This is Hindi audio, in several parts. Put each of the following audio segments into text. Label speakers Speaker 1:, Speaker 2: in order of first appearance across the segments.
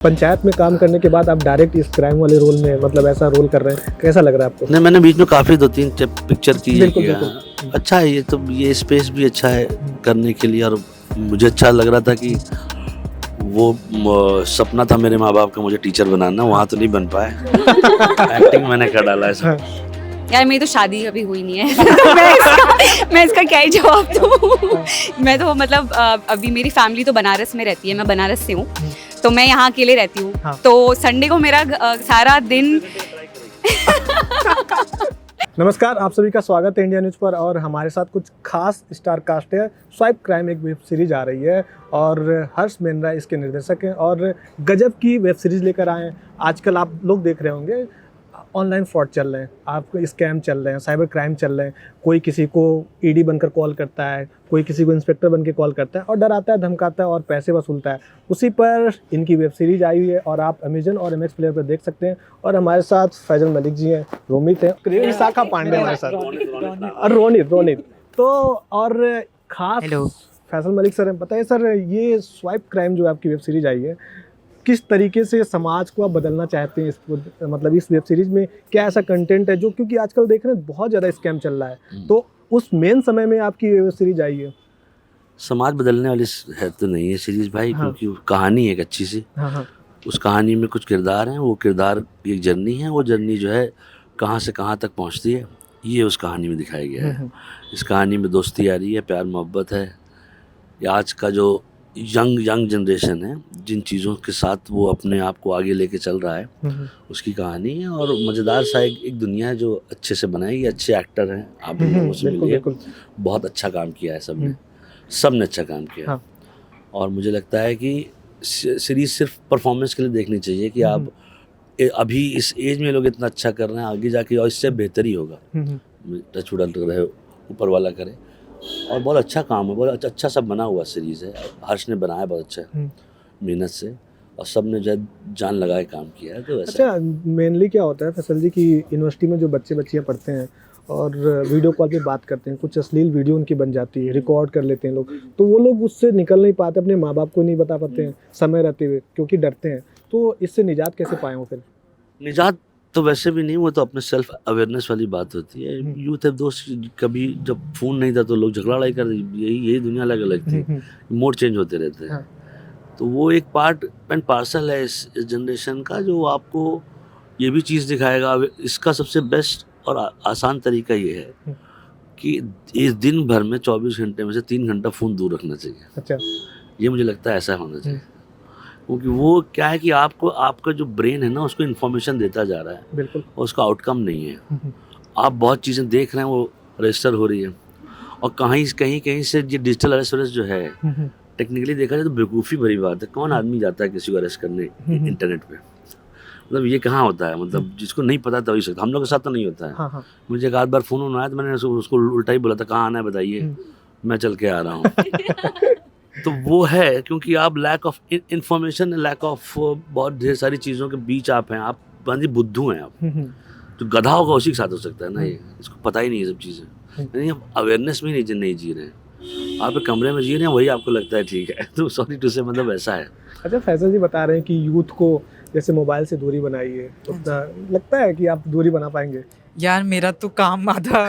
Speaker 1: पंचायत में काम करने के बाद आप डायरेक्ट इस क्राइम वाले रोल में मतलब ऐसा रोल कर रहे हैं, कैसा लग रहा है आपको?
Speaker 2: नहीं, मैंने बीच में काफ़ी 2-3 पिक्चर की है
Speaker 1: बिल्कुल,
Speaker 2: किया।
Speaker 1: बिल्कुल।
Speaker 2: अच्छा है ये, तो ये स्पेस भी अच्छा है करने के लिए। और मुझे अच्छा लग रहा था कि वो सपना था मेरे माँ बाप का मुझे टीचर बनाना, वहाँ तो नहीं बन पाया। एक्टिंग मैंने कर डाला है सब।
Speaker 3: यार मेरी तो शादी अभी हुई नहीं है। मैं इसका क्या ही जवाब दूँ। मैं तो मतलब अभी मेरी फैमिली तो बनारस में रहती है, मैं बनारस से हूँ, तो मैं यहाँ अकेले रहती हूँ।
Speaker 1: हाँ।
Speaker 3: तो संडे को मेरा सारा दिन
Speaker 1: नमस्कार, आप सभी का स्वागत है इंडिया न्यूज़ पर। और हमारे साथ कुछ खास स्टार कास्ट है। स्वाइप क्राइम एक वेब सीरीज आ रही है और हर्ष मेनरा इसके निर्देशक हैं और गजब की वेब सीरीज लेकर आए हैं। आजकल आप लोग देख रहे होंगे ऑनलाइन फ्रॉड चल रहे हैं, आपको स्कैम चल रहे हैं, साइबर क्राइम चल रहे हैं। कोई किसी को ईडी बनकर कॉल करता है, कोई किसी को इंस्पेक्टर बन के कॉल करता है और डराता है, धमकाता है और पैसे वसूलता है। उसी पर इनकी वेब सीरीज आई हुई है और आप अमेजन और एमएक्स प्लेयर पर देख सकते हैं। और हमारे साथ फैजल मलिक जी हैं, रोमित हैं, विशाखा पांडे हमारे साथ और रोनित तो और खास फैजल मलिक सर हैं। बताइए सर, ये स्वाइप क्राइम जो आपकी वेब सीरीज आई है, किस तरीके से समाज को आप बदलना चाहते हैं? इसको मतलब इस वेब सीरीज में क्या ऐसा कंटेंट है जो, क्योंकि आजकल देख रहे हैं बहुत ज़्यादा स्कैम चल रहा है, तो उस मेन समय में आपकी वेब सीरीज आई है?
Speaker 2: समाज बदलने वाली है तो नहीं है सीरीज भाई।
Speaker 1: हाँ।
Speaker 2: क्योंकि कहानी है एक अच्छी सी।
Speaker 1: हाँ।
Speaker 2: उस कहानी में कुछ किरदार हैं, वो किरदार एक जर्नी है। वो जर्नी जो है कहाँ से कहाँ तक पहुँचती है, ये उस कहानी में दिखाया गया है। इस कहानी में दोस्ती यारी है, प्यार मोहब्बत है। या आज का जो यंग जनरेशन है, जिन चीज़ों के साथ वो अपने आप को आगे लेके चल रहा है, उसकी कहानी है। और मज़ेदार सा एक दुनिया है जो अच्छे से बनाई। अच्छे एक्टर हैं, आप इन लोगों से मिलिए। बहुत अच्छा काम किया है सबने अच्छा काम किया।
Speaker 1: हाँ।
Speaker 2: और मुझे लगता है कि सीरीज़ सिर्फ परफॉर्मेंस के लिए देखनी चाहिए कि आप अभी इस एज में लोग इतना अच्छा कर रहे हैं, आगे जाके और इससे बेहतर ही होगा। टच उड़ल रहे, ऊपर वाला करे। और बहुत अच्छा काम है, बहुत अच्छा सब बना हुआ सीरीज़ है। हर्ष ने बनाया बहुत अच्छा मेहनत से, और सब ने जो जान लगा के काम किया है। तो
Speaker 1: अच्छा, मेनली क्या होता है फैसल जी कि यूनिवर्सिटी में जो बच्चियाँ पढ़ते हैं और वीडियो कॉल पे बात करते हैं, कुछ अश्लील वीडियो उनकी बन जाती है, रिकॉर्ड कर लेते हैं लोग, तो वो लोग उससे निकल नहीं पाते, अपने माँ बाप को नहीं बता पाते हैं समय रहते हुए, क्योंकि डरते हैं। तो इससे निजात कैसे पाए हो फिर?
Speaker 2: निजात तो वैसे भी नहीं, वो तो अपने सेल्फ अवेयरनेस वाली बात होती है। यूथ है दोस्त, कभी जब फ़ोन नहीं था तो लोग झगड़ा लड़ाई कर, यही दुनिया अलग अलग थी। मोड चेंज होते रहते हैं। तो वो एक पार्ट एंड पार्सल है इस जनरेशन का, जो आपको ये भी चीज़ दिखाएगा। इसका सबसे बेस्ट और आसान तरीका ये है कि इस दिन भर में 24 घंटे में से 3 घंटा फ़ोन दूर रखना चाहिए।
Speaker 1: अच्छा,
Speaker 2: ये मुझे लगता है ऐसा होना चाहिए। क्योंकि वो क्या है कि आपका जो ब्रेन है ना, उसको इन्फॉर्मेशन देता जा रहा है,
Speaker 1: बिल्कुल,
Speaker 2: और उसका आउटकम नहीं है। आप बहुत चीज़ें देख रहे हैं, वो रजिस्टर हो रही है। और कहीं से ये डिजिटल अरेस्ट जो है, टेक्निकली देखा जाए तो बेवकूफ़ी भरी बात है। कौन आदमी जाता है किसी को अरेस्ट करने इंटरनेट पे? मतलब ये कहाँ होता है? मतलब जिसको नहीं पता तभी सकता। हम लोग के साथ तो नहीं होता है।
Speaker 1: हाँ।
Speaker 2: मुझे एक आध बार फ़ोन आया तो मैंने उसको उल्टा ही बोला था, कहाँ आना है बताइए, मैं चल के आ रहा हूँ। तो वो है क्योंकि आप lack of information, lack of बहुत ढेर सारी चीज़ों के बीच आप हैं। आप बंदी बुद्धू हैं। आप तो गधा होगा उसी के साथ हो सकता है ना, ये इसको पता ही नहीं है सब चीज़ें। नहीं, अवेयरनेस में नहीं जी रहे हैं। आप एक कमरे में जी रहे हैं, वही आपको लगता है ठीक है। तो सॉरी टू से, मतलब ऐसा है।
Speaker 1: अच्छा, फैसल जी बता रहे हैं कि यूथ को जैसे मोबाइल से दूरी बनाइए, तो लगता है कि आप दूरी बना पाएंगे?
Speaker 4: यार मेरा तो काम आधा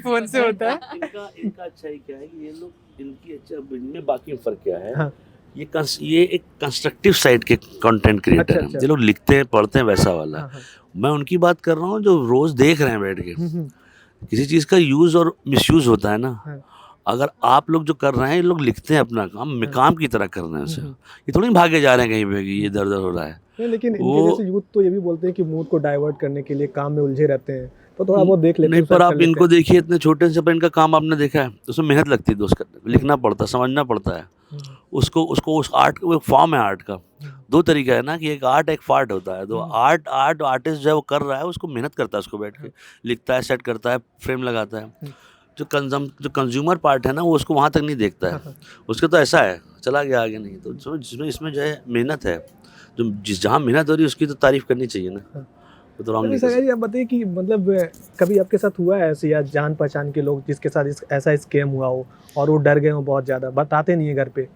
Speaker 4: फोन से होता है।
Speaker 2: इनका अच्छा ही क्या है कि ये लोग, इनकी अच्छा इनमें बाकी फर्क क्या है।
Speaker 1: हाँ।
Speaker 2: ये एक कंस्ट्रक्टिव साइड के कंटेंट क्रिएटर हैं, जो लोग लिखते हैं पढ़ते हैं वैसा वाला।
Speaker 1: हाँ।
Speaker 2: मैं उनकी बात कर रहा हूँ जो रोज देख रहे हैं बैठ के। किसी चीज़ का यूज़ और मिसयूज़ होता है ना।
Speaker 1: हाँ।
Speaker 2: अगर आप लोग जो कर रहे हैं, ये लोग लिखते हैं अपना काम की तरह कर रहे हैं उसे। ये थोड़ी भागे जा रहे हैं कहीं पे कि ये दर्द हो रहा है।
Speaker 1: नहीं, लेकिन इनके जैसे यूथ तो ये भी बोलते हैं कि मूड को डाइवर्ट करने के लिए काम में उलझे रहते हैं, तो थोड़ा बहुत देख लेते हैं।
Speaker 2: नहीं, पर आप इनको देखिए, इतने छोटे से, पर इनका काम आपने देखा है, उसमें मेहनत लगती है दोस्त करने, लिखना पड़ता है, समझना पड़ता है उसको उस आर्ट, वो एक फॉर्म है आर्ट का। दो तरीका है ना कि एक आर्ट एक फार्ट होता है। तो आर्टिस्ट जो है वो कर रहा है, उसको मेहनत करता है, उसको बैठ के लिखता है, सेट करता है, फ्रेम लगाता है। जो कंज्यूमर पार्ट है ना, वो उसको वहाँ तक नहीं देखता है। उसके तो ऐसा है, चला गया आगे नहीं। तो जिसमें इसमें जो है मेहनत है, जो जहाँ मेहनत हो रही है उसकी तो तारीफ करनी चाहिए ना। तो रॉन्ग नहीं कर सकते।
Speaker 1: आप बताइए कि मतलब कभी आपके साथ हुआ है ऐसे, या जान पहचान के लोग जिसके साथ ऐसा स्कैम हुआ हो और वो डर गए हो बहुत ज़्यादा, बताते नहीं है घर पे?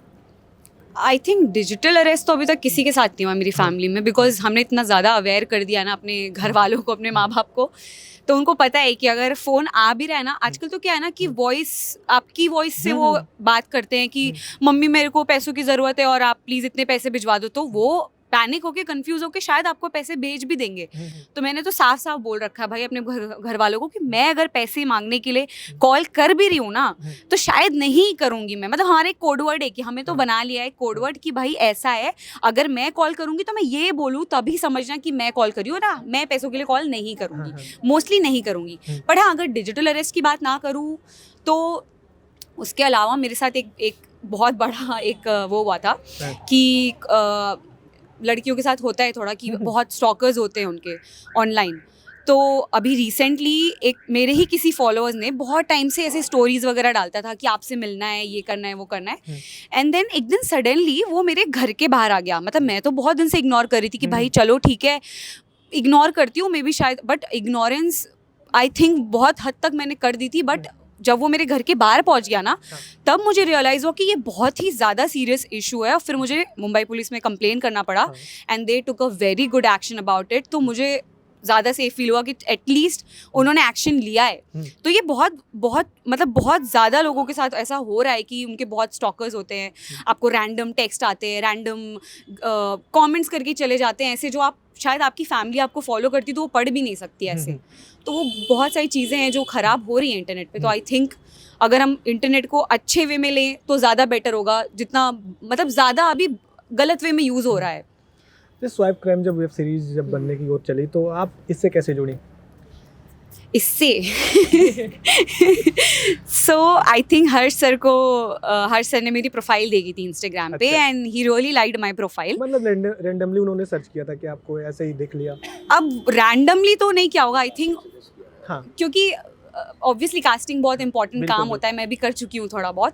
Speaker 3: आई थिंक डिजिटल अरेस्ट तो अभी तक किसी के साथ नहीं हुआ मेरी फैमिली में, बिकॉज हमने इतना ज़्यादा अवेयर कर दिया ना अपने घर वालों को, अपने माँ बाप को, तो उनको पता है कि अगर फ़ोन आ भी रहा है ना, आजकल तो क्या है ना कि वॉइस, आपकी वॉइस से वो बात करते हैं कि मम्मी मेरे को पैसों की ज़रूरत है और आप प्लीज़ इतने पैसे भिजवा दो, तो वो पैनिक होके कंफ्यूज होके शायद आपको पैसे भेज भी देंगे। तो मैंने तो साफ साफ बोल रखा है भाई अपने घर वालों को कि मैं अगर पैसे मांगने के लिए कॉल कर भी रही हूँ ना, तो शायद नहीं करूँगी मैं। मतलब हमारा एक कोडवर्ड है कि हमें तो बना लिया है कोडवर्ड कि भाई ऐसा है, अगर मैं कॉल करूँगी तो मैं ये बोलूँ तभी समझना कि मैं कॉल करी हूँ ना, मैं पैसों के लिए कॉल नहीं करूँगी, मोस्टली नहीं करूँगी। पर हाँ, अगर डिजिटल अरेस्ट की बात ना करूँ तो उसके अलावा मेरे साथ एक बहुत बड़ा एक वो हुआ था कि लड़कियों के साथ होता है थोड़ा कि बहुत स्टॉकर्स होते हैं उनके ऑनलाइन। तो अभी रिसेंटली एक मेरे ही किसी फॉलोअर्स ने बहुत टाइम से ऐसे स्टोरीज वगैरह डालता था कि आपसे मिलना है, ये करना है, वो करना है, एंड देन एक दिन सडनली वो मेरे घर के बाहर आ गया। मतलब मैं तो बहुत दिन से इग्नोर कर रही थी कि भाई चलो ठीक है, इग्नोर करती हूँ मे बी शायद, बट इग्नोरेंस आई थिंक बहुत हद तक मैंने कर दी थी। बट जब वो मेरे घर के बाहर पहुंच गया ना, तब मुझे रियलाइज़ हुआ कि ये बहुत ही ज़्यादा सीरियस इशू है। और फिर मुझे मुंबई पुलिस में कंप्लेन करना पड़ा and they took a very good action about it. तो मुझे ज़्यादा सेफ फील हुआ कि एटलीस्ट उन्होंने एक्शन लिया है। तो ये बहुत बहुत मतलब बहुत ज़्यादा लोगों के साथ ऐसा हो रहा है कि उनके बहुत स्टॉकर्स होते हैं, आपको रैंडम टेक्स्ट आते हैं, रैंडम कमेंट्स करके चले जाते हैं ऐसे, जो आप शायद आपकी फैमिली आपको फॉलो करती तो वो पढ़ भी नहीं सकती ऐसे। तो वो बहुत सारी चीज़ें हैं जो ख़राब हो रही हैं इंटरनेट पे। तो आई थिंक अगर हम इंटरनेट को अच्छे वे में लें तो ज़्यादा बेटर होगा, जितना मतलब ज़्यादा अभी गलत वे में यूज़ हो रहा है।
Speaker 1: ये स्वाइप क्राइम जब वेब सीरीज जब बनने की ओर चली तो आप इससे कैसे जुड़ी?
Speaker 3: इससे सो आई थिंक हर्ष सर ने मेरी प्रोफाइल देखी थी इंस्टाग्राम पे and he really liked my profile.
Speaker 1: मतलब रैंडमली उन्होंने सर्च किया था कि आपको ऐसे ही देख लिया?
Speaker 3: अब रैंडमली तो नहीं किया होगा आई थिंक,
Speaker 1: हाँ,
Speaker 3: क्योंकि ऑब्वियसली कास्टिंग बहुत इंपॉर्टेंट काम होता है, मैं भी कर चुकी हूँ थोड़ा बहुत।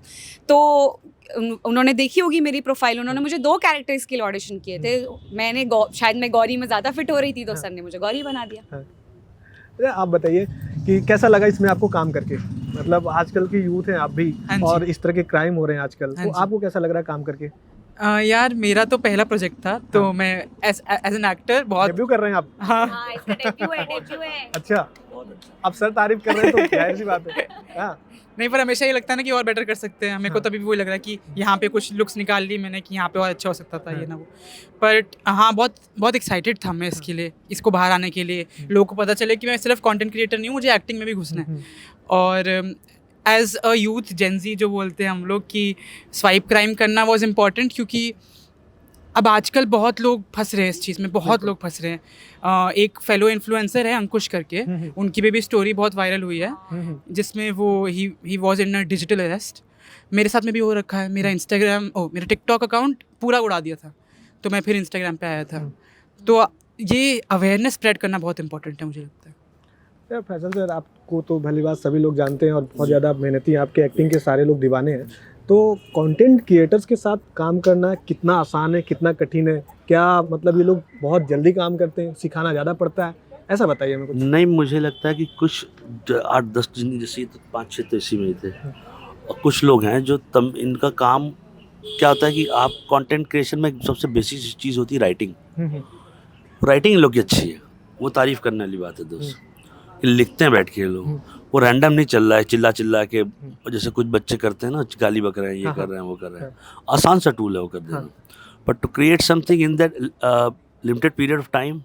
Speaker 3: तो उन्होंने देखी होगी मेरी प्रोफाइल, उन्होंने मुझे 2 कैरेक्टर्स के लिए ऑडिशन किए थे। मैंने शायद मैं गौरी में ज़्यादा फिट हो रही थी, तो सर ने मुझे गौरी बना दिया।
Speaker 1: अरे आप बताइए कि कैसा लगा इसमें आपको काम करके? मतलब आजकल की यूथ हैं आप भी, और इस तरह के क्राइम हो रहे हैं आजकल, तो आपको कैसा लग रहा है काम करके?
Speaker 4: यार मेरा तो पहला प्रोजेक्ट था, तो मैं एज एन एक्टर बहुत
Speaker 1: डेब्यू कर रहे हैं आप?
Speaker 3: हाँ, इसका डेब्यू है।
Speaker 1: अच्छा, अब सर तारीफ कर रहे हैं तो जाहिर सी बात है। हाँ,
Speaker 4: नहीं, पर हमेशा ये लगता है ना कि और बेटर कर सकते हैं। मेरे को तभी भी वही लग रहा है कि यहाँ पे कुछ लुक्स निकाल ली मैंने कि यहाँ पे और अच्छा हो सकता था, ये ना वो। बट हाँ, बहुत बहुत एक्साइटेड था मैं इसके लिए, इसको बाहर आने के लिए, लोगों को पता चले कि मैं सिर्फ कंटेंट क्रिएटर नहीं हूँ, मुझे एक्टिंग में भी घुसना है। और एज अ यूथ जेनजी जो बोलते हैं हम लोग कि स्वाइप क्राइम करना वॉज इम्पॉर्टेंट, क्योंकि अब आजकल बहुत लोग फंस रहे हैं इस चीज़ में, बहुत लोग फंस रहे हैं। एक फेलो इन्फ्लुएंसर है अंकुश करके, उनकी भी स्टोरी बहुत वायरल हुई है, जिसमें वो he was in a digital arrest. मेरे साथ में भी हो रखा है। मेरा मेरा टिकटॉक अकाउंट पूरा उड़ा दिया था, तो मैं फिर इंस्टाग्राम पे आया था। तो ये अवेयरनेस स्प्रेड करना बहुत इंपॉर्टेंट है, मुझे लगता है।
Speaker 1: यार फैसल सर, आपको तो भली बात सभी लोग जानते हैं और बहुत ज़्यादा मेहनती हैं, आपके एक्टिंग के सारे लोग दीवाने हैं। तो कंटेंट क्रिएटर्स के साथ काम करना कितना आसान है, कितना कठिन है? क्या मतलब ये लोग बहुत जल्दी काम करते हैं, सिखाना ज़्यादा पड़ता है? ऐसा बताइए मेरे को।
Speaker 2: नहीं, मुझे लगता है कि कुछ 8-10 जन जैसे 5-6 तो इसी में ही थे, और कुछ लोग हैं जो इनका काम क्या होता है कि आप कंटेंट क्रिएशन में सबसे बेसिक चीज़ होती है राइटिंग। राइटिंग इन लोग की अच्छी है, वो तारीफ़ करने वाली बात है दोस्त। लिखते हैं बैठ के लोग, वो रैंडम नहीं चल रहा है चिल्ला के, जैसे कुछ बच्चे करते हैं ना, गाली बक रहे हैं, ये कर रहे हैं, वो कर रहे हैं। आसान सा टूल है वो कर देना, but to create something in that limited period of time,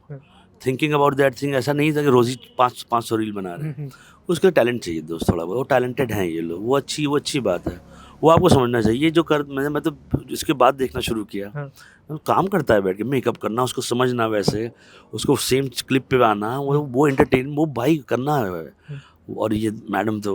Speaker 2: thinking about that thing, ऐसा नहीं था कि रोज़ ही 500 रील बना रहे हैं। उसका टैलेंट चाहिए दोस्त थोड़ा बहुत, वो टैलेंटेड हैं ये लोग, वो अच्छी बात है, वो आपको समझना चाहिए। ये जो मैं तो इसके बाद देखना शुरू किया, काम करता है बैठ के, मेकअप करना, उसको समझना, वैसे उसको सेम क्लिप पे आना, वो एंटरटेन, वो भाई करना है। और ये मैडम तो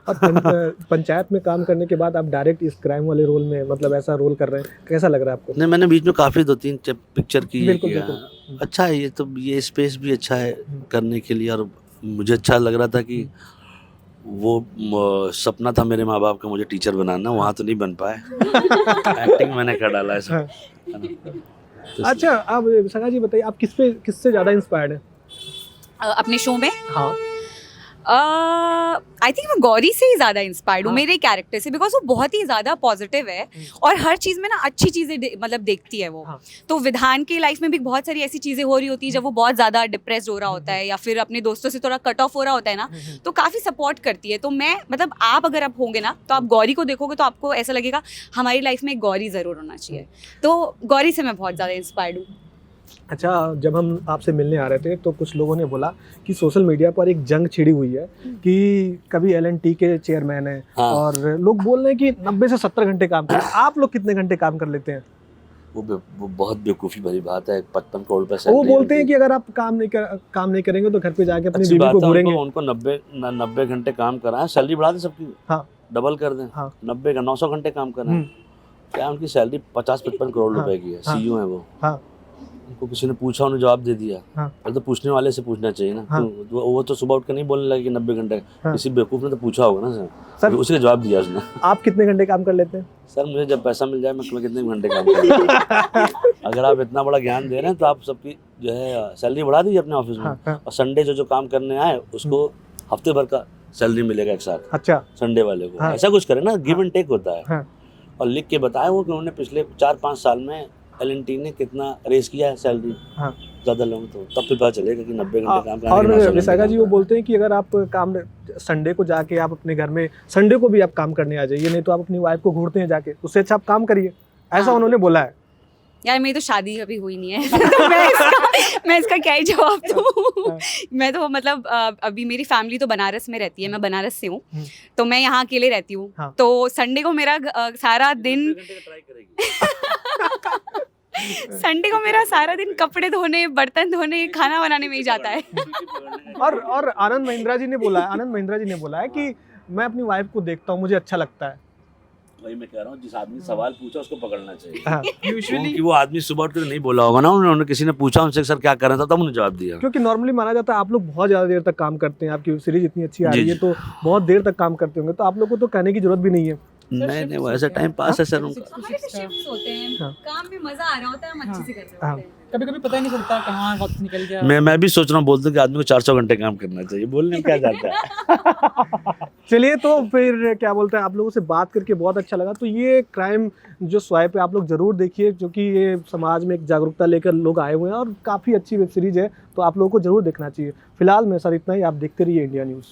Speaker 1: और पंचायत में काम करने के बाद आप डायरेक्ट इस क्राइम वाले रोल में, मतलब ऐसा रोल कर रहे हैं, कैसा लग रहा है आपको?
Speaker 2: नहीं, मैंने बीच में काफ़ी 2-3 पिक्चर की
Speaker 1: बिल्कुल,
Speaker 2: किया।
Speaker 1: बिल्कुल।
Speaker 2: अच्छा है ये तो, ये स्पेस भी अच्छा है करने के लिए। और मुझे अच्छा लग रहा था कि वो सपना था मेरे माँ बाप का मुझे टीचर बनाना, वहाँ तो नहीं बन पाए। एक्टिंग मैंने कर डाला ऐसा।
Speaker 1: अच्छा, आप सगा जी बताइए, आप किससे ज़्यादा इंस्पायर्ड हैं
Speaker 3: अपने शो में
Speaker 1: हाँ
Speaker 3: आई थिंक मैं गौरी से ही ज़्यादा इंस्पायर्ड हूँ
Speaker 1: हाँ।
Speaker 3: मेरे कैरेक्टर से, बिकॉज वो बहुत ही ज़्यादा पॉजिटिव है और हर चीज़ में ना अच्छी चीज़ें मतलब देखती है वो।
Speaker 1: हाँ।
Speaker 3: तो विधान की लाइफ में भी बहुत सारी ऐसी चीज़ें हो रही होती है जब वो बहुत ज़्यादा डिप्रेस्ड हो रहा होता है या फिर अपने दोस्तों से थोड़ा कट ऑफ हो रहा होता है ना, तो काफ़ी सपोर्ट करती है। तो मैं मतलब आप अगर आप होंगे ना तो आप गौरी को देखोगे तो आपको ऐसा लगेगा हमारी लाइफ में एक गौरी ज़रूर होना चाहिए। तो गौरी से मैं बहुत ज़्यादा इंस्पायर्ड हूँ।
Speaker 1: अच्छा, जब हम आपसे मिलने आ रहे थे तो कुछ लोगों ने बोला कि सोशल मीडिया पर एक जंग छिड़ी हुई है कि कभी L&T के चेयरमैन हैं
Speaker 2: हाँ।
Speaker 1: और लोग बोल रहे हैं कि 90 से 70 घंटे काम करते हैं। आप लोग कितने घंटे काम कर लेते हैं?
Speaker 2: वो बहुत बेवकूफ़ी भरी बात है। 55 करोड़ रुपए
Speaker 1: वो बोलते हैं कि अगर आप काम नहीं करेंगे तो घर पे जाके अपनी
Speaker 2: अच्छी
Speaker 1: बीवी को
Speaker 2: बात है,
Speaker 1: घूरेंगे।
Speaker 2: उनको 90 घंटे काम कराएं, सैलरी बढ़ा दें सबकी,
Speaker 1: हाँ।
Speaker 2: डबल कर दें।
Speaker 1: हाँ।
Speaker 2: 90 का 900 घंटे काम कराएं। क्या उनकी सैलरी 50-55 करोड़ रुपए की है।
Speaker 1: हाँ।
Speaker 2: CEO है वो।
Speaker 1: हाँ।
Speaker 2: उनको किसी ने पूछा, उन्होंने जवाब दे दिया।
Speaker 1: हाँ।
Speaker 2: पहले तो पूछने वाले से पूछना चाहिए ना।
Speaker 1: हाँ।
Speaker 2: वो तो सुबह उठ कर नहीं बोलने लगे कि 90 घंटे।
Speaker 1: हाँ।
Speaker 2: किसी बेवकूफ़ ने तो पूछा होगा ना
Speaker 1: सर,
Speaker 2: सर, उसी का जवाब दिया उसने।
Speaker 1: आप कितने घंटे काम कर लेते हैं?
Speaker 2: सर मुझे जब पैसा मिल जाए मैं कितने घंटे काम करूँ। अगर आप इतना बड़ा ज्ञान दे रहे हैं तो आप सबकी जो है सैलरी बढ़ा दीजिए अपने ऑफिस में।
Speaker 1: हाँ।
Speaker 2: और संडे जो काम करने आए उसको हफ्ते भर का सैलरी मिलेगा एक साथ,
Speaker 1: अच्छा।
Speaker 2: संडे वाले को।
Speaker 1: हाँ।
Speaker 2: ऐसा कुछ करें ना, गिव एंड टेक होता है।
Speaker 1: हाँ।
Speaker 2: और लिख के बताया वो कि उन्होंने पिछले 4-5 साल में L&T ने कितना रेस किया है सैलरी।
Speaker 1: हाँ।
Speaker 2: ज़्यादा लोग तो तब फिर पता चलेगा कि 90 घंटे काम करने
Speaker 1: और
Speaker 2: के 900 घंटे
Speaker 1: विशाखा जी
Speaker 2: काम
Speaker 1: वो
Speaker 2: करना।
Speaker 1: बोलते हैं कि अगर आप काम संडे को जाके आप अपने घर में संडे को भी आप काम करने आ जाइए, नहीं तो आप अपनी वाइफ को घूरते हैं जाके, उससे अच्छा आप काम करिए, ऐसा
Speaker 3: हाँ।
Speaker 1: उन्होंने बोला है।
Speaker 3: यार मेरी तो शादी अभी हुई नहीं है तो मैं इसका क्या ही जवाब दूँ। मैं तो मतलब अभी मेरी फैमिली तो बनारस में रहती है, मैं बनारस से हूँ, तो मैं यहाँ अकेले रहती हूँ।
Speaker 1: हाँ।
Speaker 3: तो संडे को मेरा सारा दिन
Speaker 2: 90 घंटे का ट्राई करेगी।
Speaker 3: संडे को मेरा सारा दिन कपड़े धोने, बर्तन धोने, खाना बनाने में ही जाता है।
Speaker 1: और आनंद महिंद्रा जी ने बोला है कि मैं अपनी वाइफ को देखता हूँ, मुझे अच्छा लगता है।
Speaker 2: वही मैं कह रहा हूँ, जिस आदमी ने सवाल पूछा उसको पकड़ना चाहिए।
Speaker 1: हाँ।
Speaker 2: क्योंकि वो आदमी सुबह उठ के नहीं बोला होगा ना, उन्होंने किसी ने पूछा उनसे सर क्या कर रहा था, तब उन्होंने जवाब दिया।
Speaker 1: क्योंकि नॉर्मली माना जाता है आप लोग बहुत ज़्यादा देर तक काम करते हैं, आपकी सीरीज इतनी अच्छी आ रही है तो बहुत देर तक काम करते होंगे, तो आप लोग को तो कहने की जरूरत भी नहीं है।
Speaker 2: नहीं वो ऐसा टाइम पास है सर उनका।
Speaker 3: हमारे तो शिफ्ट्स होते हैं,
Speaker 1: हाँ।
Speaker 3: काम में मजा आ रहा होता है, हम अच्छे से कर रहे
Speaker 1: हाँ।
Speaker 3: होते हैं।
Speaker 4: कभी कभी पता ही नहीं चलता कहाँ वक्त निकल गया।
Speaker 2: मैं भी सोच रहा हूँ, बोलते कि आदमी को 400 घंटे काम करना चाहिए, बोलने में क्या जाता है।
Speaker 1: चलिए, तो फिर क्या बोलते हैं, आप लोगों से बात करके बहुत अच्छा लगा। तो ये क्राइम जो स्वाइप है आप लोग जरूर देखिए, क्योंकि ये समाज में एक जागरूकता लेकर लोग आए हुए हैं और काफ़ी अच्छी वेब सीरीज है, तो आप लोगों को जरूर देखना चाहिए। फिलहाल मेरे साथ इतना ही, आप देखते रहिए इंडिया न्यूज़।